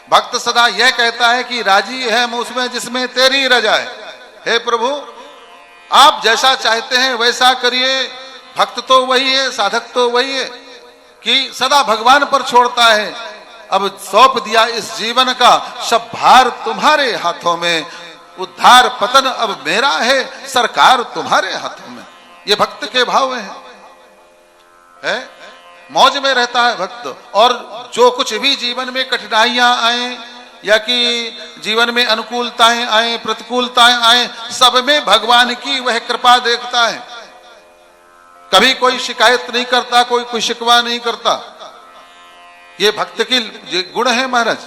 भक्त सदा यह कहता है कि राजी है हम उसमें जिसमें तेरी रजा है। हे प्रभु, आप जैसा चाहते हैं वैसा करिए। भक्त तो वही है, साधक तो वही है कि सदा भगवान पर छोड़ता है। अब सौंप दिया इस जीवन का सब भार तुम्हारे हाथों में, उद्धार पतन अब मेरा है, सरकार तुम्हारे हाथों में। ये भक्त के भाव है? मौज में रहता है भक्त। और जो कुछ भी जीवन में कठिनाइयां आए या कि जीवन में अनुकूलताएं आए, प्रतिकूलताएं आए, सब में भगवान की वह कृपा देखता है। कभी कोई शिकायत नहीं करता, कोई शिकवा नहीं करता। ये भक्त की गुण है महाराज।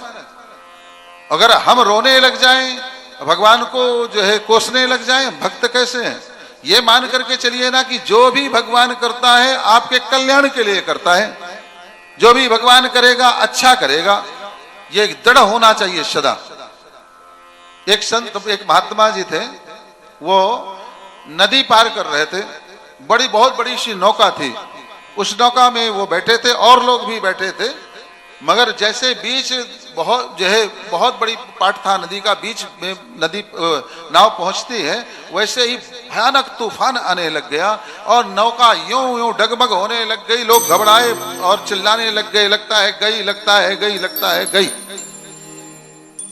अगर हम रोने लग जाएं, भगवान को जो है कोसने लग जाएं, भक्त कैसे हैं? ये मान करके चलिए ना कि जो भी भगवान करता है आपके कल्याण के लिए करता है। जो भी भगवान करेगा अच्छा करेगा, ये दृढ़ होना चाहिए सदा। एक संत, एक महात्मा जी थे, वो नदी पार कर रहे थे। बहुत बड़ी सी नौका थी। उस नौका में वो बैठे थे और लोग भी बैठे थे, मगर जैसे बीच बहुत बड़ी पाट था नदी का, बीच में नदी नाव पहुंचती है, वैसे ही भयानक तूफान आने लग गया और नौका यूं डगमग होने लग गई। लोग घबराए और चिल्लाने लग गए, लगता है गई, लगता है गई, लगता है गई।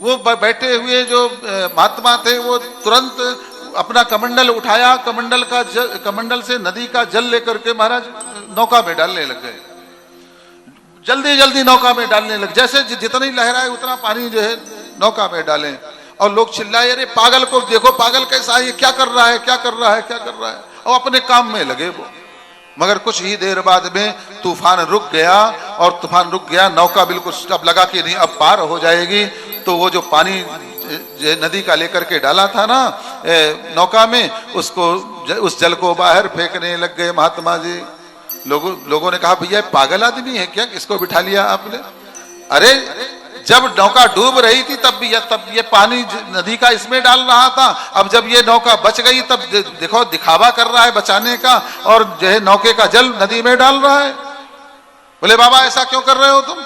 वो बैठे हुए जो महात्मा थे वो तुरंत अपना कमंडल उठाया, कमंडल से नदी का जल लेकर के महाराज नौका में डालने लग गए। जल्दी जल्दी नौका में डालने लग, जैसे जितनी लहराए उतना पानी जो है नौका में डालें। और लोग चिल्लाए, अरे पागल को देखो, पागल कैसा है, ये क्या कर रहा है, क्या कर रहा है, क्या कर रहा है। और अपने काम में लगे वो। मगर कुछ ही देर बाद में तूफान रुक गया और तूफान रुक गया, नौका बिल्कुल अब लगा कि नहीं अब पार हो जाएगी। तो वो जो पानी नदी का लेकर के डाला था ना नौका में, उस जल को बाहर फेंकने लग गए महात्मा जी। लोगों ने कहा, भैया पागल आदमी है क्या, किसको बिठा लिया आपने? अरे जब नौका डूब रही थी तब ये पानी नदी का इसमें डाल रहा था। अब जब ये नौका बच गई तब देखो दिखावा कर रहा है बचाने का, और जो है नौके का जल नदी में डाल रहा है। बोले बाबा ऐसा क्यों कर रहे हो तुम?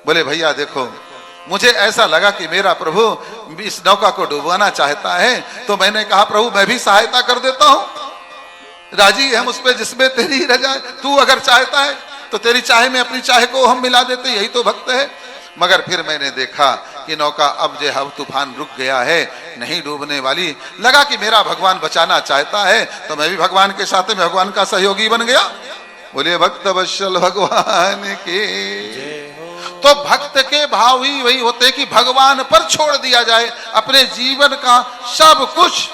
बोले भैया देखो, मुझे ऐसा लगा कि मेरा प्रभु इस नौका को डुबाना चाहता है, तो मैंने कहा प्रभु मैं भी सहायता कर देता हूं। राजी है हम उस पे जिसमें तेरी रजा है। तू अगर चाहता है तो तेरी चाहे में अपनी चाहे को हम मिला देते, यही तो भक्त है। मगर फिर मैंने देखा कि नौका अब जो है तूफान रुक गया है, नहीं डूबने वाली। लगा कि मेरा भगवान बचाना चाहता है, तो मैं भी भगवान के साथ में भगवान का सहयोगी बन गया। बोलिए भक्त वत्सल भगवान के। तो भक्त के भाव ही वही होते कि भगवान पर छोड़ दिया जाए, अपने जीवन का सब कुछ